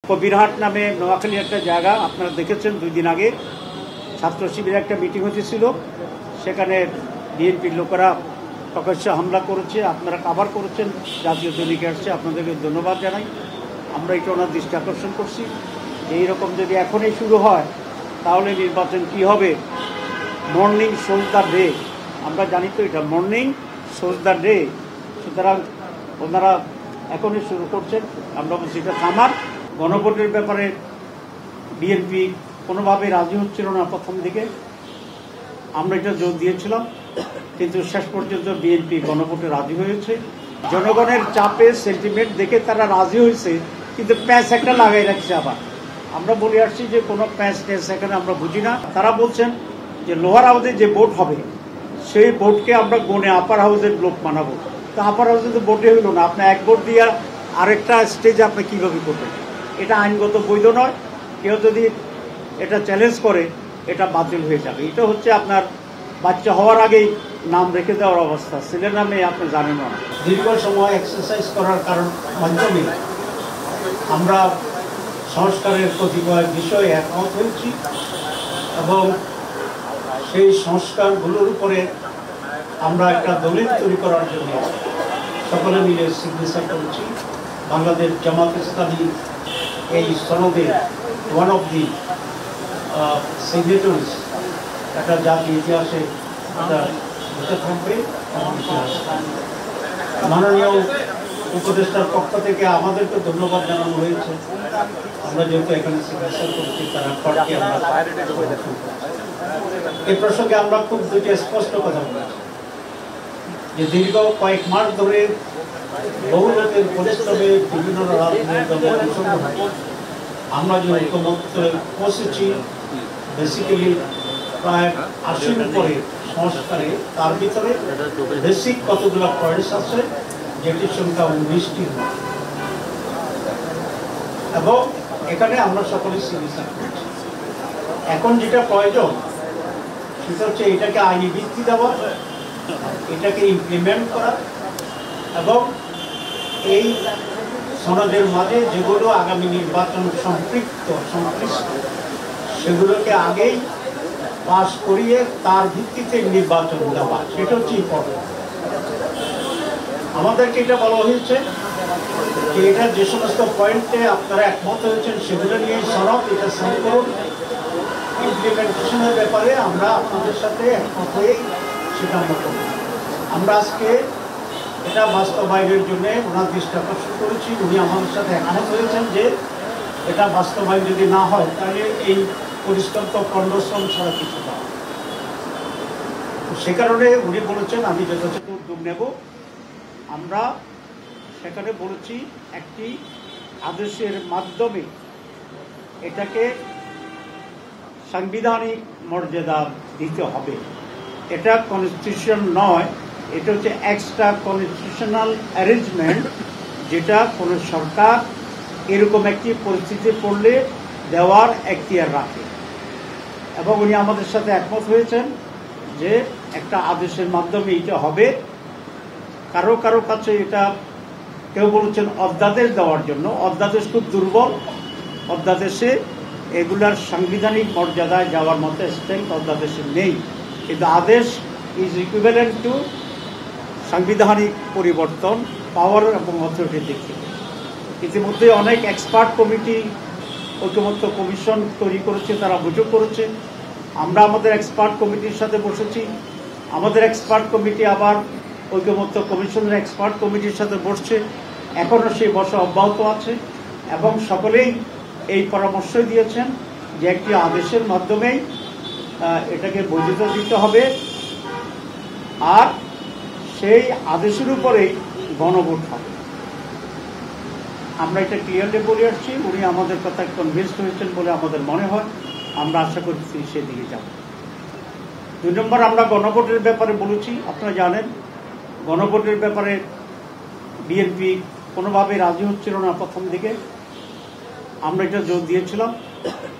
কবিরহাট নামে নোয়াখালী একটা জায়গা আপনারা দেখেছেন 2 দিন আগে ছাত্র শিবিরের একটা মিটিং হয়েছিল। সেখানে বিএনপির লোকেরা প্রকাশ্যে হামলা করেছে, আপনারা কাভার করেছেন, জাতীয় দৈনিকে আসছে, আপনাদেরকে ধন্যবাদ জানাই। আমরা এটা ওনার দৃষ্টি আকর্ষণ করছি। এইরকম যদি এখনই শুরু হয় তাহলে নির্বাচন কি হবে? মর্নিং শোজ দ্য ডে, আমরা জানি তো এটা মর্নিং শোজ দ্য ডে। সুতরাং ওনারা এখনই শুরু করছেন, আমরা বলছি এটা থামার। গণভোটের ব্যাপারে বিএনপি কোনোভাবে রাজি হচ্ছিল না প্রথম দিকে, আমরা এটা জোর দিয়েছিলাম, কিন্তু শেষ পর্যন্ত বিএনপি গণভোটে রাজি হয়েছে। জনগণের চাপে সেন্টিমেন্ট দেখে তারা রাজি হয়েছে, কিন্তু প্যাঁচ একটা লাগাই রাখছে। আবার আমরা বলে আসছি যে কোনো প্যাঁচ ট্যাঁচ এখানে আমরা বুঝি না। তারা বলছেন যে লোয়ার হাউসে যে ভোট হবে সেই ভোটকে আমরা গনে আপার হাউসের লোক মানাবো। তো আপার হাউসে তো ভোটে হইল না, আপনি এক ভোট দিয়ে আরেকটা স্টেজে আপনি কীভাবে করবেন? এটা আইনগত বৈধ নয়। কেউ যদি এটা চ্যালেঞ্জ করে এটা বাতিল হয়ে যাবে। এটা হচ্ছে আপনার বাচ্চা হওয়ার আগেই নাম রেখে দেওয়ার অবস্থা। ছেলের নামে আপনি জানেন না। দীর্ঘ সময় এক্সারসাইজ করার মাধ্যমে আমরা সংস্কারের কতিপয় বিষয়ে একমত হয়েছি এবং সেই সংস্কারগুলোর উপরে আমরা একটা দলিল তৈরি করার জন্য সকলে মিলে সিগনেচার করেছি। বাংলাদেশ জামাত ইসলামী এই সনদে ওয়ান অফ দি সিগনেটরিজ, একটা জাতীয় ইতিহাসে এটা থাকবে। মাননীয় উপদেষ্টার পক্ষ থেকে আমাদেরকে ধন্যবাদ জানানো হয়েছে। আমরা যেহেতু এখানে সিগনেচার করছি তারা পরকে আমরা এই প্রসঙ্গে আমরা খুব দুটি স্পষ্ট কথা বলেছি যে দীর্ঘ কয়েক মাস ধরে বহু লোকের পরিশ্রমে বিভিন্ন রাজনৈতিক দলের অংশগ্রহণ আমরা যে ঐক্যমত্যে পৌঁছেছি, বেসিক্যালি প্রায় 80 উপরে সংস্কারে, তার ভিতরে বেসিক কতগুলো পয়েন্টস আছে যেটির সংখ্যা 19টি, এবং এখানে আমরা সকলে সিগনেচার করছি। এখন যেটা প্রয়োজন সেটা হচ্ছে এটাকে আইনি ভিত্তি দেওয়া, এটাকে ইমপ্লিমেন্ট করা, এবং এই সনদের মাঝে যেগুলো আগামী নির্বাচন সংশ্লিষ্ট সেগুলোকে আগেই পাস করিয়ে তার ভিত্তিতে নির্বাচন দেওয়া, সেটা হচ্ছে ইম্পর্টেন্ট। আমাদেরকে এটা বলা হয়েছে যে এটা যে সমস্ত পয়েন্টে আপনারা একমত হয়েছেন সেগুলো নিয়ে সনদ এটা সাইন করুন। ইমপ্লিমেন্টেশনের ব্যাপারে আমরা আপনাদের সাথে একমত হয়ে সেটা আমরা করব। আমরা আজকে এটা বাস্তবায়নের জন্য ওনার দৃষ্টি আকর্ষণ করেছি। উনি আমাদের সাথে একমত হয়েছেন যে এটা বাস্তবায়ন যদি না হয় তাহলে এই পরিষ্কান্ত কন্ডশ্রম ছাড়া কিছু না। সে কারণে উনি বলেছেন আমি যথাযথ উদ্যোগ নেব। আমরা সেখানে বলেছি একটি আদেশের মাধ্যমে এটাকে সাংবিধানিক মর্যাদা দিতে হবে। এটা কনস্টিটিউশন নয়, এটা হচ্ছে এক্সট্রা কনস্টিটিউশনাল অ্যারেঞ্জমেন্ট, যেটা কোনো সরকার এরকম একটি পরিস্থিতি পড়লে দেওয়ার এখতিয়ার রাখে। এবং উনি আমাদের সাথে একমত হয়েছেন যে একটা আদেশের মাধ্যমে এটা হবে। কারো কারো কাছে এটা কেউ বলেছেন অধ্যাদেশ দেওয়ার জন্য। অধ্যাদেশ খুব দুর্বল, অধ্যাদেশে এগুলার সাংবিধানিক মর্যাদায় যাওয়ার মতো স্ট্রেংথ অধ্যাদেশে নেই। কিন্তু আদেশ ইজ ইকুইভ্যালেন্ট টু সাংবিধানিক পরিবর্তন, পাওয়ার এবং অথরিটির দিক থেকে। ইতিমধ্যে অনেক এক্সপার্ট কমিটি, ঐকমত্য কমিশন তৈরি করেছে, তারা বৈঠক করেছে। আমরা আমাদের এক্সপার্ট কমিটির সাথে বসেছি। আমাদের এক্সপার্ট কমিটি আবার ঐকমত্য কমিশনের এক্সপার্ট কমিটির সাথে বসছে। এখনও সেই বসা অব্যাহত আছে এবং সকলেই এই পরামর্শই দিয়েছেন যে একটি আদেশের মাধ্যমেই এটাকে বৈধতা দিতে হবে, আর সেই আদেশের উপরেই গণভোট হবে। আমরা এটা ক্লিয়ারলি বলে আসছি। উনি আমাদের কথায় কনভিন্সড হয়েছেন বলে আমাদের মনে হয়। আমরা আশা করছি সেদিকে যাব। 2 নম্বর, আমরা গণভোটের ব্যাপারে বলেছি। আপনারা জানেন গণভোটের ব্যাপারে বিএনপি কোনোভাবে রাজি হচ্ছিল না প্রথম দিকে, আমরা এটা জোর দিয়েছিলাম,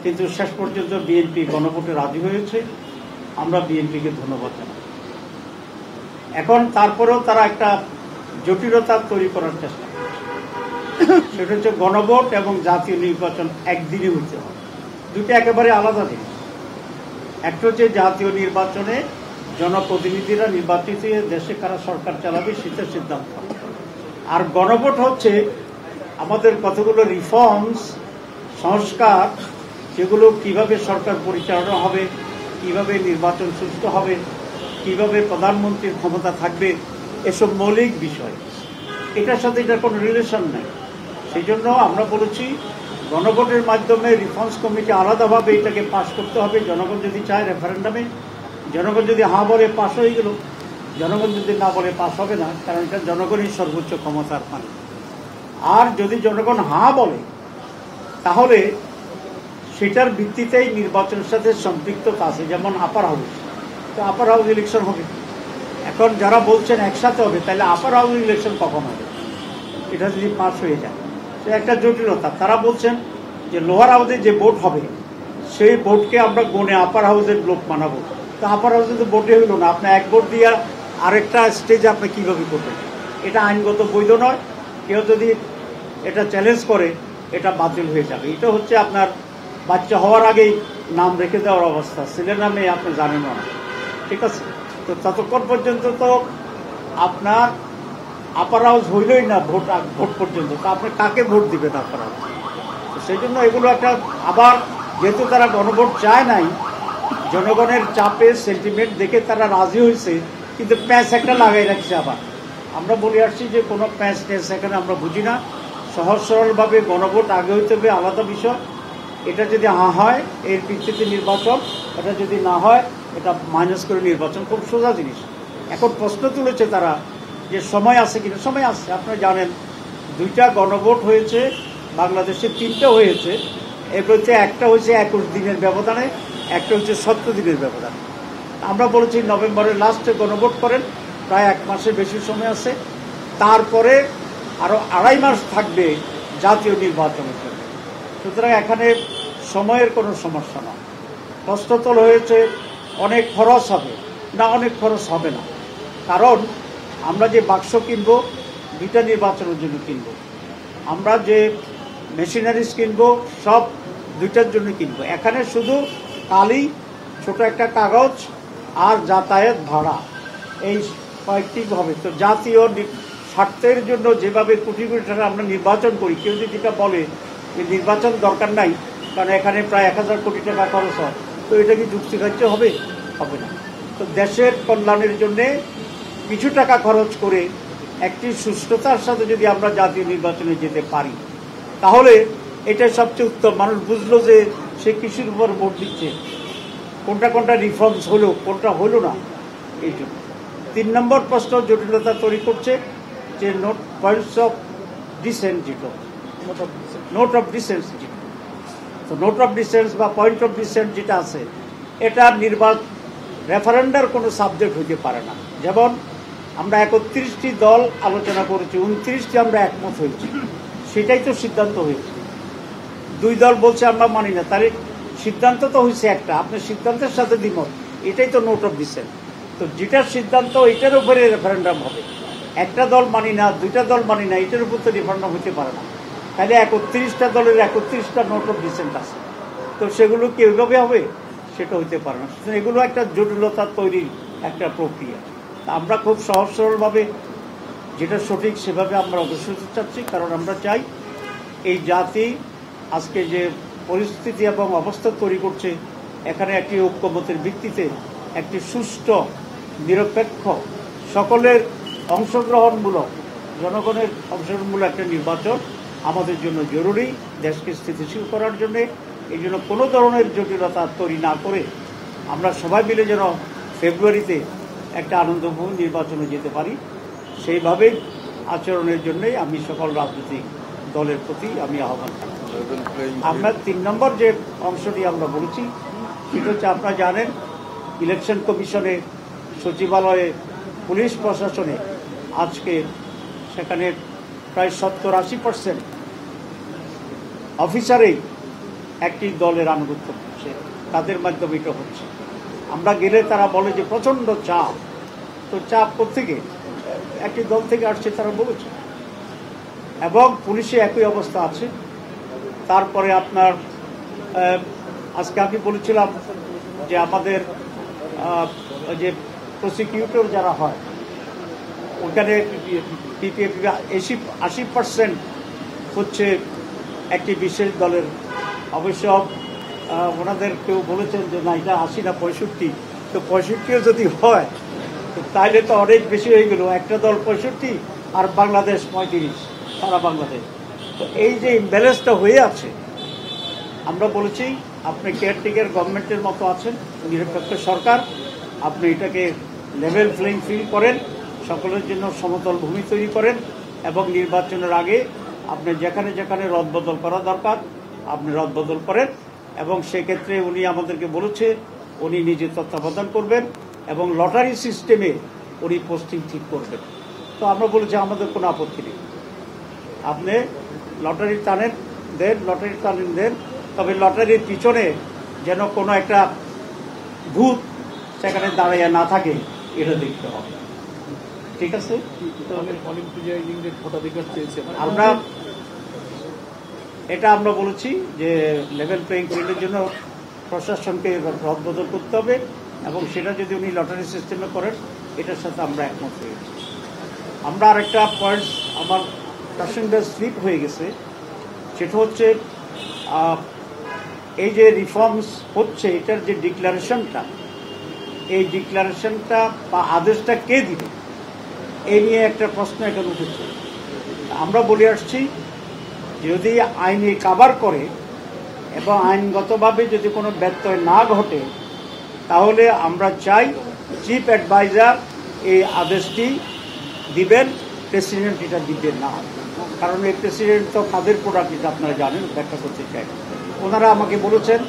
কিন্তু শেষ পর্যন্ত বিএনপি গণভোটে রাজি হয়েছে। আমরা বিএনপিকে ধন্যবাদ জানাই। এখন তারপরেও তারা একটা জটিলতা তৈরি করার চেষ্টা করছে। সেটা হচ্ছে গণভোট এবং জাতীয় নির্বাচন একদিনই হইতে হবে। দুটো একেবারে আলাদা জিনিস। একটা হচ্ছে জাতীয় নির্বাচনে জনপ্রতিনিধিরা নির্বাচিত দেশে কারা সরকার চালাবে সেটা সিদ্ধান্ত, আর গণভোট হচ্ছে আমাদের কতগুলো রিফর্মস, সংস্কার, যেগুলো কিভাবে সরকার পরিচালনা হবে, কিভাবে নির্বাচন সুষ্ঠু হবে, কিভাবে প্রধানমন্ত্রীর ক্ষমতা থাকবে, এসব মৌলিক বিষয়। এটার সাথে এটার কোনো রিলেশন নাই। সেই জন্য আমরা বলেছি গণভোটের মাধ্যমে রিফর্মস কমিটি আলাদাভাবে এটাকে পাশ করতে হবে। জনগণ যদি চায় রেফারেন্ডামে, জনগণ যদি হ্যাঁ বলে পাশ হয়ে গেল, জনগণ যদি না বলে পাশ হবে না, কারণ এটা জনগণই সর্বোচ্চ ক্ষমতার মালিক। আর যদি জনগণ হ্যাঁ বলে তাহলে সেটার ভিত্তিতেই নির্বাচনের সাথে সম্পৃক্ততা আছে, যেমন আপার হাউস, তো আপার হাউস ইলেকশন হবে। এখন যারা বলছেন একসাথে হবে, তাহলে আপার হাউস ইলেকশন কখন হবে? এটা যদি পাস হয়ে যায় সে একটা জটিলতা। তারা বলছেন যে লোয়ার হাউসে যে ভোট হবে সেই ভোটকে আমরা গণে আপার হাউসের লোক মানাবো। তো আপার হাউসে তো ভোটে হইল না, আপনি এক ভোট দিয়ে আরেকটা স্টেজে আপনি কীভাবে করবেন? এটা আইনগত বৈধ নয়। কেউ যদি এটা চ্যালেঞ্জ করে এটা বাতিল হয়ে যাবে। এটা হচ্ছে আপনার বাচ্চা হওয়ার আগেই নাম রেখে দেওয়ার অবস্থা, ছেলের নামে আপনি জানেন না, ঠিক আছে? তো ততক্ষণ পর্যন্ত তো আপনার আপার হাউস হইলই না ভোট পর্যন্ত, তো আপনি কাকে ভোট দিবেন আপার হাউস? তো সেই জন্য এগুলো একটা, আবার যেহেতু তারা গণভোট চায় নাই, জনগণের চাপে সেন্টিমেন্ট দেখে তারা রাজি হয়েছে, কিন্তু প্যাঁচ একটা লাগাই রাখছে। আবার আমরা বলে আসছি যে কোনো প্যাঁচ ট্যাঁচ এখানে আমরা বুঝি না। সহজ সরলভাবে গণভোট আগে হইতে হবে, আলাদা বিষয়। এটা যদি হ্যাঁ হয় এর ভিত্তিতে নির্বাচন, এটা যদি না হয় এটা মাইনাস করে নির্বাচন, খুব সোজা জিনিস। এখন প্রশ্ন তুলেছে তারা যে সময় আছে কিনা। সময় আছে, আপনারা জানেন 2টা গণভোট হয়েছে বাংলাদেশে, 3টা হয়েছে। এর মধ্যে একটা হয়েছে 21 দিনের ব্যবধানে, একটা হচ্ছে 70 দিনের ব্যবধানে। আমরা বলেছি নভেম্বরের লাস্টে গণভোট করেন, প্রায় 1 মাসের বেশি সময় আছে। তারপরে আরও 2.5 মাস থাকবে জাতীয় নির্বাচনের জন্য। সুতরাং এখানে সময়ের কোনো সমস্যা না। প্রশ্ন তোলা হয়েছে অনেক খরচ হবে না, অনেক খরচ হবে না। কারণ আমরা যে বাক্স কিনবো 2টা নির্বাচনের জন্য কিনবো, আমরা যে মেশিনারিজ কিনবো সব 2টার জন্য কিনবো। এখানে শুধু কালি, ছোট একটা কাগজ আর যাতায়াত ভাড়া, এই কয়েকটি হবে। তো জাতীয় স্বার্থের জন্য যেভাবে কোটি কোটি টাকা আমরা নির্বাচন করি, কেউ যদি যেটা বলে যে নির্বাচন দরকার নাই কারণ এখানে প্রায় 1000 কোটি টাকা খরচ হয়, তো এটা কি যুক্তিগ্রাহ্য হবে? হবে না। তো দেশের কল্যাণের জন্যে কিছু টাকা খরচ করে একটি সুষ্ঠুতার সাথে যদি আমরা জাতীয় নির্বাচনে যেতে পারি তাহলে এটা সবচেয়ে উত্তম। মানুষ বুঝলো যে সে কিছুর উপর ভোট দিচ্ছে, কোনটা কোনটা রিফর্মস হলো, কোনটা হলো না। এই জন্য 3 নম্বর প্রশ্ন জটিলতা তৈরি করছে যে পয়েন্টস অফ ডিসেন্ট, যেটা নোট অফ ডিসেন্স, তো নোট অফ ডিসেন্স বা পয়েন্ট অফ ডিসেন্ট যেটা আছে, এটা রেফারেন্ডার কোনো সাবজেক্ট হইতে পারে না। যেমন আমরা 31টি দল আলোচনা করেছি, 29টি আমরা একমত হয়েছি, সেটাই তো সিদ্ধান্ত হয়েছে। 2 দল বলছে আমরা মানি না, তাহলে সিদ্ধান্ত তো হয়েছে একটা, আপনার সিদ্ধান্তের সাথে দ্বিমত, এটাই তো নোট অফ ডিসেন্ট। তো যেটার সিদ্ধান্ত এটার উপরে রেফারেন্ডাম হবে। একটা দল মানি না, 2টা দল মানি না, এটার উপর তো রেফারেন্ডাম হতে পারে না। তাহলে 31টা দলের 31টা নোট অফ ডিসেন্ট আছে, তো সেগুলো কি ওইভাবে হবে? সেটা হইতে পারে না। এগুলো একটা জটিলতা তৈরির একটা প্রক্রিয়া। আমরা খুব সহজ সরলভাবে যেটা সঠিক সেভাবে আমরা অগ্রসর হতে চাচ্ছি, কারণ আমরা চাই এই জাতি আজকে যে পরিস্থিতি এবং অবস্থা তৈরি করছে, এখানে একটি ঐক্যমতের ভিত্তিতে একটি সুষ্ঠু, নিরপেক্ষ, সকলের অংশগ্রহণমূলক, জনগণের অংশগ্রহণমূলক একটা নির্বাচন আমাদের জন্য জরুরি, দেশকে স্থিতিশীল করার জন্যে। এই জন্য কোনো ধরনের জটিলতা তৈরি না করে আমরা সবাই মিলে যেন ফেব্রুয়ারিতে একটা আনন্দময় নির্বাচনে যেতে পারি, সেইভাবেই আচরণের জন্যই আমি সকল রাজনৈতিক দলের প্রতি আমি আহ্বান জানাই। আমরা 3 নম্বর যে অংশটি আমরা বলেছি সেটা হচ্ছে, আপনারা জানেন ইলেকশন কমিশনে, সচিবালয়ে, পুলিশ প্রশাসনে আজকে সেখানে প্রায় 70-80% অফিসারেই একটি দলের আনুগত্য করছে, তাদের মাধ্যমে এটা হচ্ছে। আমরা গেলে তারা বলে যে প্রচণ্ড চাপ, তো চাপ কোত্থেকে? একটি দল থেকে আসছে, তারা বলেছে। এবং পুলিশে একই অবস্থা আছে। তারপরে আপনার আজকে আমি বলেছিলাম যে আমাদের যে প্রসিকিউটর যারা হয় ওখানে পিপিএফ 80% হচ্ছে একটি বিশেষ দলের। অবশ্য ওনাদের কেউ বলেছেন যে না এটা 80 না 65, তো 65ও যদি হয় তাহলে তো অনেক বেশি হয়ে গেল। একটা দল 65 আর বাংলাদেশ 35, সারা বাংলাদেশ। তো এই যে ইমব্যালেন্সটা হয়ে আছে, আমরা বলেছি আপনি কেয়ারটেকার গভর্নমেন্টের মতো আছেন, নিরপেক্ষ সরকার, আপনি এটাকে লেভেল প্লেইং ফিল্ড করেন, সকলের জন্য সমতল ভূমি তৈরি করেন এবং নির্বাচনের আগে আপনি যেখানে যেখানে রদবদল করা দরকার আপনি রদবদল করেন। এবং সেক্ষেত্রে উনি আমাদেরকে বলেছে উনি নিজে তত্ত্বাবধান করবেন এবং লটারি সিস্টেমে উনি পোস্টিং ঠিক করবেন। তো আমরা বলেছি আমাদের কোনো আপত্তি নেই, আপনি লটারি টানেন দেন, তবে লটারির পিছনে যেন কোনো একটা ভূত সেখানে দাঁড়িয়ে না থাকে, এটা দেখতে হবে। ঠিক আছে, আমরা বলেছি যে লেভেল প্লেইং ফিল্ডের জন্য প্রশাসনকে রদবদল করতে হবে এবং সেটা যদি উনি লটারি সিস্টেমে করেন এটার সাথে আমরা একমত হয়েছি। আমরা আরেকটা পয়েন্ট আমার প্যাসেঞ্জার স্লিপ হয়ে গেছে, সেটা হচ্ছে এই যে রিফর্মস হচ্ছে এটার যে ডিক্লারেশনটা, এই ডিক্লারেশনটা বা আদেশটা কে দিবে এই নিয়ে একটা প্রশ্ন এখানে উঠেছে। আমরা বলে আসছি যদি আইনে কাভার করে এবং আইনগতভাবে যদি কোনো ব্যত্যয় না ঘটে তাহলে আমরা চাই চিফ অ্যাডভাইজার এই আদেশটি দিবেন, প্রেসিডেন্ট এটা দিবেন না। কারণ এই প্রেসিডেন্ট তো তাদের প্রোডাক্ট, এটা আপনারা জানেন, ব্যাখ্যা করতে চাই। ওনারা আমাকে বলেছেন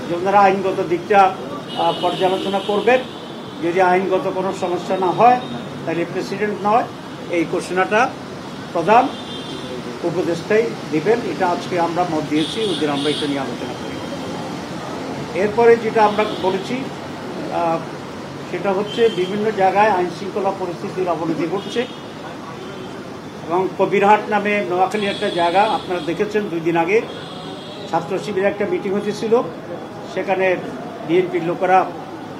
যে ওনারা আইনগত দিকটা পর্যালোচনা করবেন, যদি আইনগত কোনো সমস্যা না হয় তাহলে প্রেসিডেন্ট নয়, এই ঘোষণাটা প্রধান উপদেষ্টাই দিবেন। এটা আজকে আমরা মত দিয়েছি, ওদের আমরা এটা নিয়ে আলোচনা করি। এরপরে যেটা আমরা বলেছি সেটা হচ্ছে বিভিন্ন জায়গায় আইন শৃঙ্খলা পরিস্থিতির অবনতি ঘটছে এবং কবিরহাট নামে নোয়াখালী একটা জায়গা আপনারা দেখেছেন 2 দিন আগে ছাত্র শিবিরের একটা মিটিং হয়েছিল, সেখানে বিএনপির লোকেরা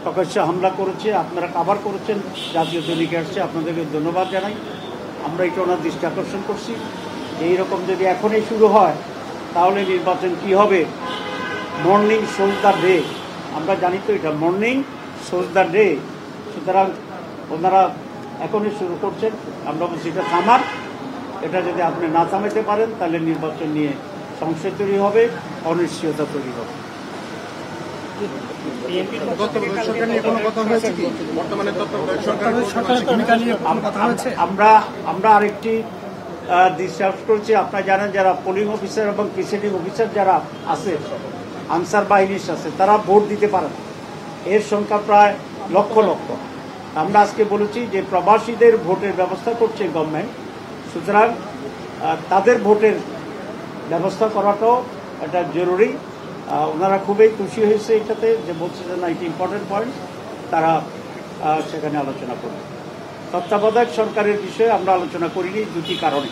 প্রকাশ্যে হামলা করেছে, আপনারা কাভার করেছেন, জাতীয় দলিকে আসছে, আপনাদেরকে ধন্যবাদ জানাই। আমরা এটা ওনার দৃষ্টি আকর্ষণ করছি, এইরকম যদি এখনই শুরু হয় তাহলে নির্বাচন কি হবে। মর্নিং শোজ দ্য ডে, আমরা জানি তো এটা মর্নিং শোজ দ্য ডে, সুতরাং ওনারা এখনই শুরু করছেন। আমরা বলছি এটা থামার, এটা যদি আপনি না থামাইতে পারেন তাহলে নির্বাচন নিয়ে সংশয় তৈরি হবে, অনিশ্চয়তা তৈরি হবে। আমরা আরেকটি ডিসকাস করছি। আপনারা জানেন যারা পোলিং অফিসার এবং প্রিসাইডিং অফিসার যারা আছে, আনসার বাহিনীর আছে, তারা ভোট দিতে পারে না। এর সংখ্যা প্রায় লক্ষ লক্ষ। আমরা আজকে বলেছি যে প্রবাসীদের ভোটের ব্যবস্থা করছে গভর্নমেন্ট, সুতরাং তাদের ভোটের ব্যবস্থা করাটাও এটা জরুরি। ওনারা খুবই খুশি হয়েছে এটাতে, যে বলছে যে না এটা ইম্পর্টেন্ট পয়েন্ট, তারা সেখানে আলোচনা করবে। তত্ত্বাবধায়ক সরকারের বিষয়ে আমরা আলোচনা করিনি 2টি কারণে।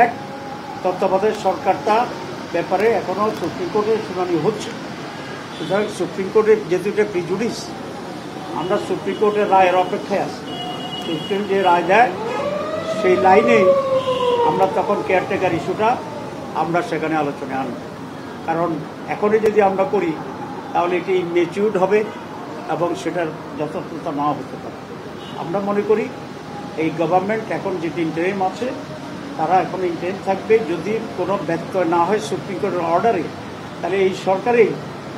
এক, তত্ত্বাবধায়ক সরকারটা ব্যাপারে এখনও সুপ্রিম কোর্টের শুনানি হচ্ছে, সুতরাং সুপ্রিম কোর্টের যেহেতু এটা প্রিজুডিস, আমরা সুপ্রিম কোর্টের রায়ের অপেক্ষায় আছি। সুপ্রিম যে রায় দেয় সেই লাইনে আমরা তখন কেয়ারটেকার ইস্যুটা আমরা সেখানে আলোচনায় আনব। কারণ এখনই যদি আমরা করি তাহলে এটি ইনমেচিউরড হবে এবং সেটার যথার্থতা নাও হতে পারে। আমরা মনে করি এই গভর্নমেন্ট এখন যেটি ইন্টারিম আছে তারা এখন ইন্টারিম থাকবে, যদি কোনো ব্যত্যয় না হয় সুপ্রিম কোর্টের অর্ডারে, তাহলে এই সরকারেই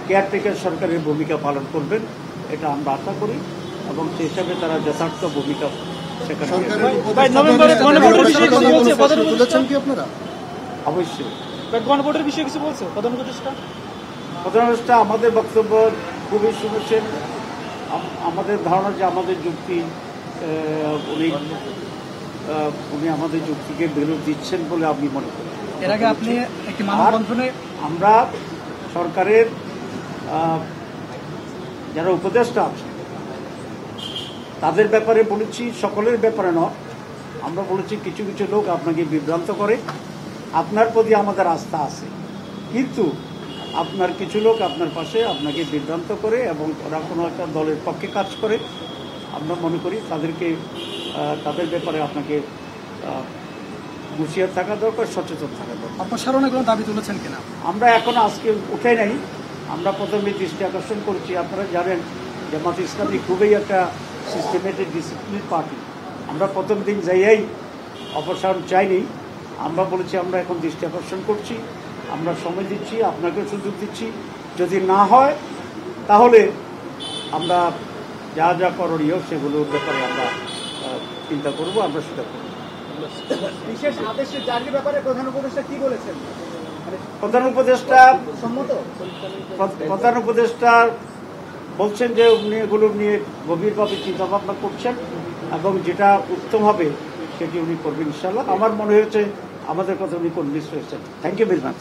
কেয়ারটেকার সরকারের ভূমিকা পালন করবেন, এটা আমরা আশা করি এবং সেই হিসাবে তারা যথার্থ ভূমিকা সেখানে অবশ্যই। প্রধান উপদেষ্টা আমাদের বক্তব্য খুবই শুনেছেন। আমাদের ধারণা যে আমাদের যুক্তি উনি আমাদের যুক্তিকে বিরোধ দিচ্ছেন বলে আমি মনে করি। এর আগে আপনি একটি মানববন্ধনে আমরা সরকারের যারা উপদেষ্টা আছে তাদের ব্যাপারে বলেছি, সকলের ব্যাপারে নয়, আমরা বলেছি কিছু কিছু লোক আপনাকে বিভ্রান্ত করে, আপনার প্রতি আমাদের আস্থা আছে, কিন্তু আপনার কিছু লোক আপনার পাশে আপনাকে বিভ্রান্ত করে এবং ওরা কোনো একটা দলের পক্ষে কাজ করে। আমরা মনে করি তাদেরকে তাদের ব্যাপারে আপনাকে হুঁশিয়ার থাকা দরকার, সচেতন থাকা দরকার। অপসারণের কোনো দাবি তুলেছেন কিনা? আমরা এখন আজকে উঠে নাই, আমরা প্রথমে দৃষ্টি আকর্ষণ করছি। আপনারা জানেন জামাত ইসলামী খুবই একটা সিস্টেমেটিক ডিসিপ্লিন পার্টি। আমরা প্রথম দিন যাইয়াই অপসারণ চাইনি, আমরা বলেছি আমরা এখন দৃষ্টি আকর্ষণ করছি, আমরা সময় দিচ্ছি, আপনাকেও সুযোগ দিচ্ছি। যদি না হয় তাহলে আমরা যা যা করণীয় সেগুলোর ব্যাপারে আমরা চিন্তা করব, আমরা সেটা করব। বিশেষ আদেশ জারির ব্যাপারে প্রধান উপদেষ্টা কি বলেছেন? প্রধান উপদেষ্টা সম্মত? প্রধান উপদেষ্টা বলছেন যে উনি এগুলো নিয়ে গভীরভাবে চিন্তা ভাবনা করছেন এবং যেটা উত্তম হবে সেটি উনি করবেন ইনশাআল্লাহ। আমার মনে হয়েছে আমাদের কথা উনি কনভিন্স হয়েছেন। Thank you very much.